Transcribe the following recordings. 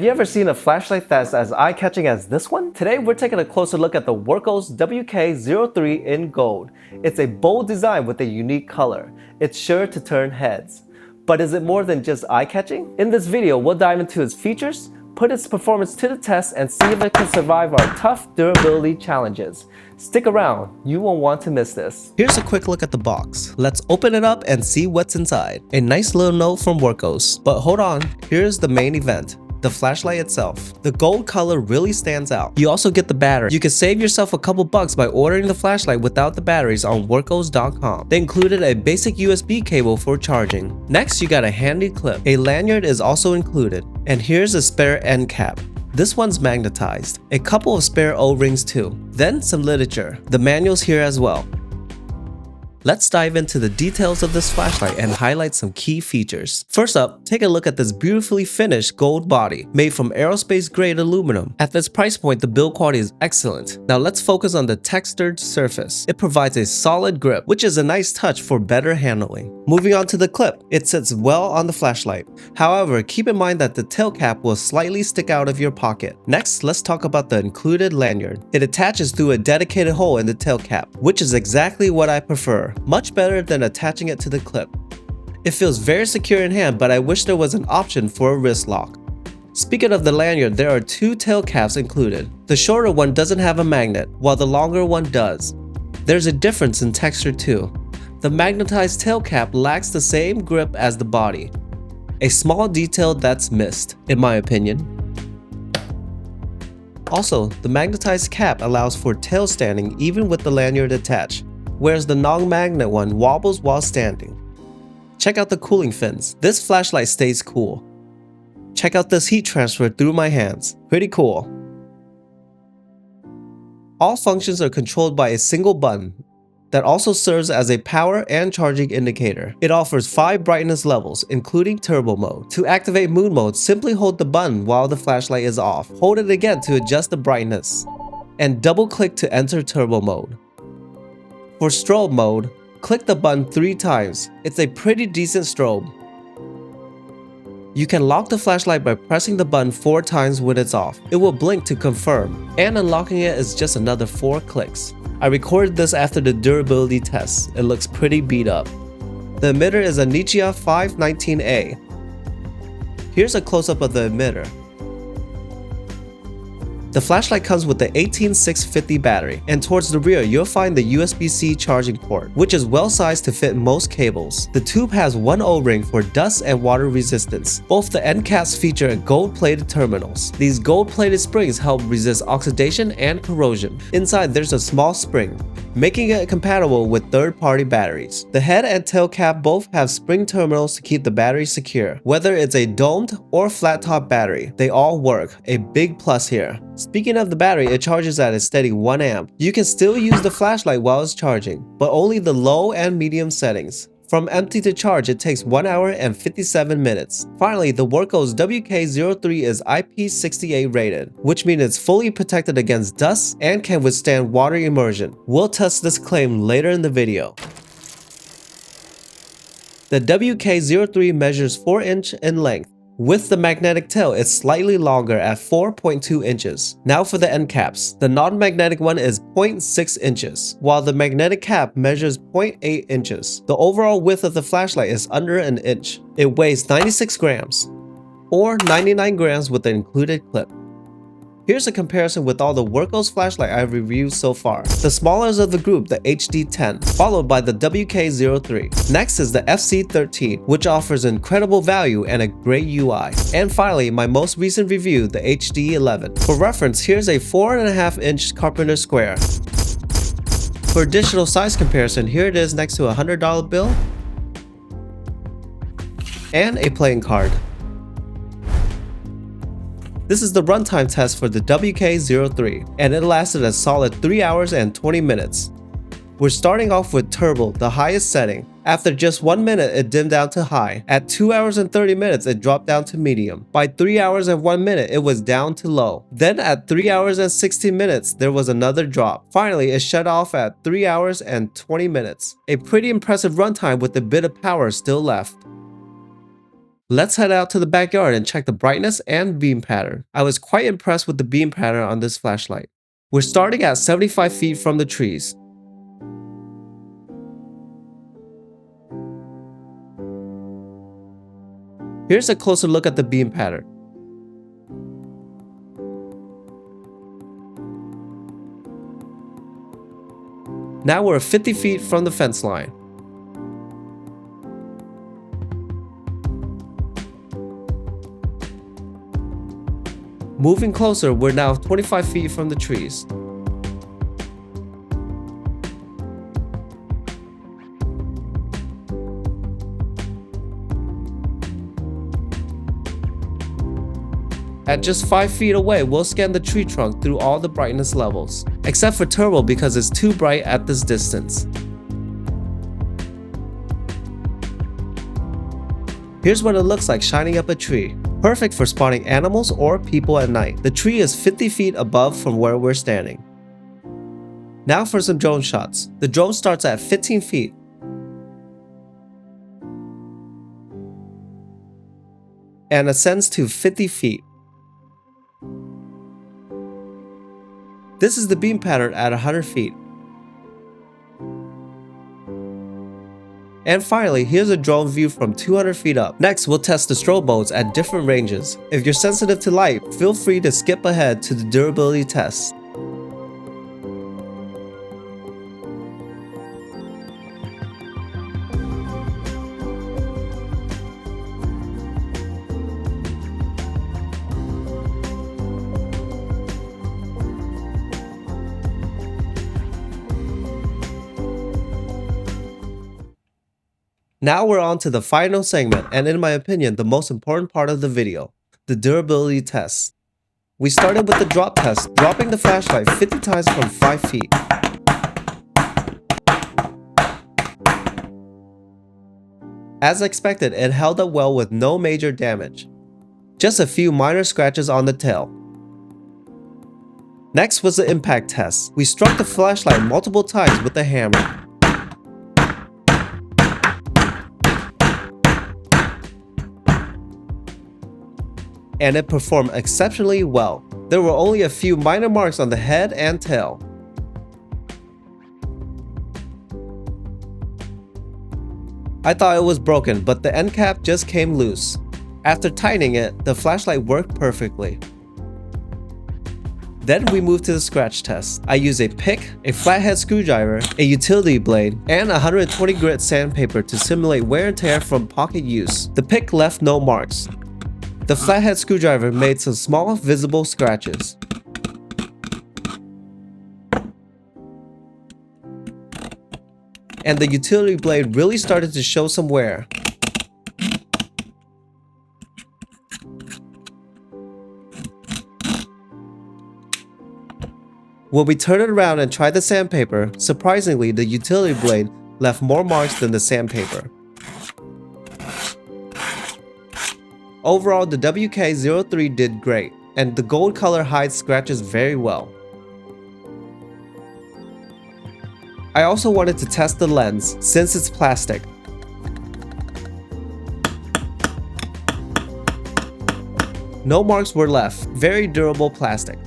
Have you ever seen a flashlight that's as eye-catching as this one? Today we're taking a closer look at the Wurkkos WK03 in gold. It's a bold design with a unique color. It's sure to turn heads. But is it more than just eye-catching? In this video, we'll dive into its features, put its performance to the test, and see if it can survive our tough durability challenges. Stick around, you won't want to miss this. Here's a quick look at the box. Let's open it up and see what's inside. A nice little note from Wurkkos. But hold on, here's the main event. The flashlight itself. The gold color really stands out. You also get the battery. You can save yourself a couple bucks by ordering the flashlight without the batteries on Wurkkos.com. They included a basic USB cable for charging. Next, you got a handy clip. A lanyard is also included. And here's a spare end cap. This one's magnetized. A couple of spare O-rings too. Then some literature. The manual's here as well. Let's dive into the details of this flashlight and highlight some key features. First up, take a look at this beautifully finished gold body, made from aerospace grade aluminum. At this price point, the build quality is excellent. Now let's focus on the textured surface. It provides a solid grip, which is a nice touch for better handling. Moving on to the clip, it sits well on the flashlight. However, keep in mind that the tail cap will slightly stick out of your pocket. Next, let's talk about the included lanyard. It attaches through a dedicated hole in the tail cap, which is exactly what I prefer. Much better than attaching it to the clip. It feels very secure in hand, but I wish there was an option for a wrist lock. Speaking of the lanyard, there are two tail caps included. The shorter one doesn't have a magnet, while the longer one does. There's a difference in texture too. The magnetized tail cap lacks the same grip as the body. A small detail that's missed, in my opinion. Also, the magnetized cap allows for tail standing even with the lanyard attached, whereas the non-magnet one wobbles while standing. Check out the cooling fins. This flashlight stays cool. Check out this heat transfer through my hands. Pretty cool. All functions are controlled by a single button that also serves as a power and charging indicator. It offers 5 brightness levels, including turbo mode. To activate moon mode, simply hold the button while the flashlight is off. Hold it again to adjust the brightness, and double-click to enter turbo mode. For strobe mode, click the button 3 times. It's a pretty decent strobe. You can lock the flashlight by pressing the button 4 times when it's off. It will blink to confirm, and unlocking it is just another 4 clicks. I recorded this after the durability test. It looks pretty beat up. The emitter is a Nichia 519A. Here's a close-up of the emitter. The flashlight comes with the 18650 battery, and towards the rear you'll find the USB-C charging port, which is well sized to fit most cables. The tube has one O-ring for dust and water resistance. Both the end caps feature gold-plated terminals. These gold-plated springs help resist oxidation and corrosion. Inside there's a small spring, making it compatible with third-party batteries. The head and tail cap both have spring terminals to keep the battery secure. Whether it's a domed or flat-top battery, they all work, a big plus here. Speaking of the battery, it charges at a steady 1 amp. You can still use the flashlight while it's charging, but only the low and medium settings. From empty to charge, it takes 1 hour and 57 minutes. Finally, the Wurkkos WK03 is IP68 rated, which means it's fully protected against dust and can withstand water immersion. We'll test this claim later in the video. The WK03 measures 4 inches in length. With the magnetic tail, it's slightly longer at 4.2 inches. Now for the end caps. The non-magnetic one is 0.6 inches, while the magnetic cap measures 0.8 inches. The overall width of the flashlight is under an inch. It weighs 96 grams, or 99 grams with the included clip. Here's a comparison with all the Wurkkos flashlight I've reviewed so far. The smallest of the group, the HD10, followed by the WK03. Next is the FC13, which offers incredible value and a great UI. And finally, my most recent review, the HD11. For reference, here's a 4.5-inch carpenter square. For additional size comparison, here it is next to a $100 bill and a playing card. This is the runtime test for the WK03, and it lasted a solid 3 hours and 20 minutes. We're starting off with turbo, the highest setting. After just 1 minute, it dimmed down to high. At 2 hours and 30 minutes, it dropped down to medium. By 3 hours and 1 minute, it was down to low. Then at 3 hours and 16 minutes, there was another drop. Finally, it shut off at 3 hours and 20 minutes. A pretty impressive runtime with a bit of power still left. Let's head out to the backyard and check the brightness and beam pattern. I was quite impressed with the beam pattern on this flashlight. We're starting at 75 feet from the trees. Here's a closer look at the beam pattern. Now we're 50 feet from the fence line. Moving closer, we're now 25 feet from the trees. At just 5 feet away, we'll scan the tree trunk through all the brightness levels, except for turbo because it's too bright at this distance. Here's what it looks like shining up a tree. Perfect for spotting animals or people at night. The tree is 50 feet above from where we're standing. Now for some drone shots. The drone starts at 15 feet. And ascends to 50 feet. This is the beam pattern at 100 feet. And finally, here's a drone view from 200 feet up. Next, we'll test the strobe modes at different ranges. If you're sensitive to light, feel free to skip ahead to the durability test. Now we're on to the final segment, and in my opinion, the most important part of the video, the durability test. We started with the drop test, dropping the flashlight 50 times from 5 feet. As expected, it held up well with no major damage. Just a few minor scratches on the tail. Next was the impact test. We struck the flashlight multiple times with a hammer. And it performed exceptionally well. There were only a few minor marks on the head and tail. I thought it was broken, but the end cap just came loose. After tightening it, the flashlight worked perfectly. Then we moved to the scratch test. I used a pick, a flathead screwdriver, a utility blade, and 120 grit sandpaper to simulate wear and tear from pocket use. The pick left no marks. The flathead screwdriver made some small, visible scratches. And the utility blade really started to show some wear. When we turned it around and tried the sandpaper, surprisingly, the utility blade left more marks than the sandpaper. Overall, the WK03 did great, and the gold color hides scratches very well. I also wanted to test the lens, since it's plastic. No marks were left, very durable plastic.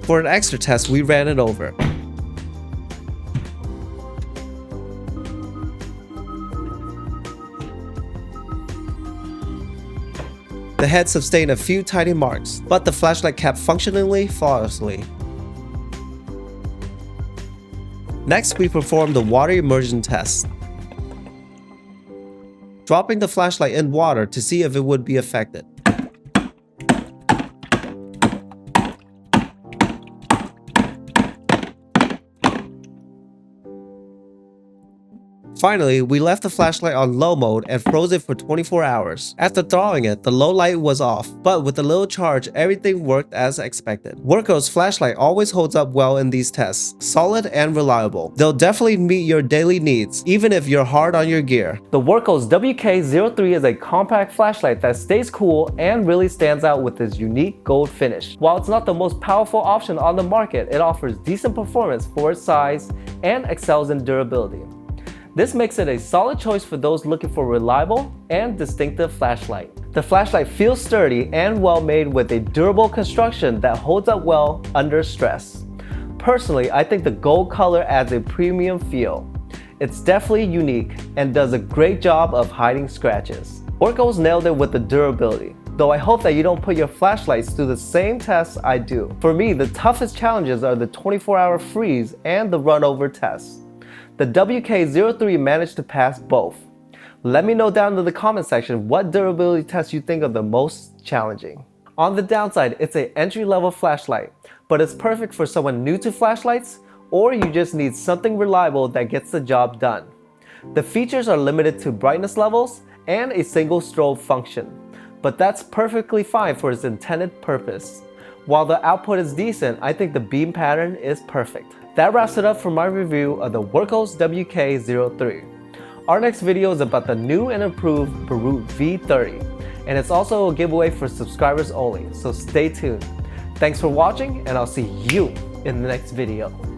For an extra test, we ran it over. The head sustained a few tiny marks, but the flashlight kept functioning flawlessly. Next, we performed the water immersion test. Dropping the flashlight in water to see if it would be affected. Finally, we left the flashlight on low mode and froze it for 24 hours. After thawing it, the low light was off, but with a little charge, everything worked as expected. Wurkkos flashlight always holds up well in these tests, solid and reliable. They'll definitely meet your daily needs, even if you're hard on your gear. The Wurkkos WK03 is a compact flashlight that stays cool and really stands out with its unique gold finish. While it's not the most powerful option on the market, it offers decent performance for its size and excels in durability. This makes it a solid choice for those looking for a reliable and distinctive flashlight. The flashlight feels sturdy and well made with a durable construction that holds up well under stress. Personally, I think the gold color adds a premium feel. It's definitely unique and does a great job of hiding scratches. Wurkkos nailed it with the durability, though I hope that you don't put your flashlights through the same tests I do. For me, the toughest challenges are the 24-hour freeze and the runover test. The WK03 managed to pass both. Let me know down in the comment section what durability tests you think are the most challenging. On the downside, it's an entry-level flashlight, but it's perfect for someone new to flashlights, or you just need something reliable that gets the job done. The features are limited to brightness levels and a single strobe function, but that's perfectly fine for its intended purpose. While the output is decent, I think the beam pattern is perfect. That wraps it up for my review of the Wurkkos WK03. Our next video is about the new and improved Barut V30, and it's also a giveaway for subscribers only, so stay tuned. Thanks for watching, and I'll see you in the next video.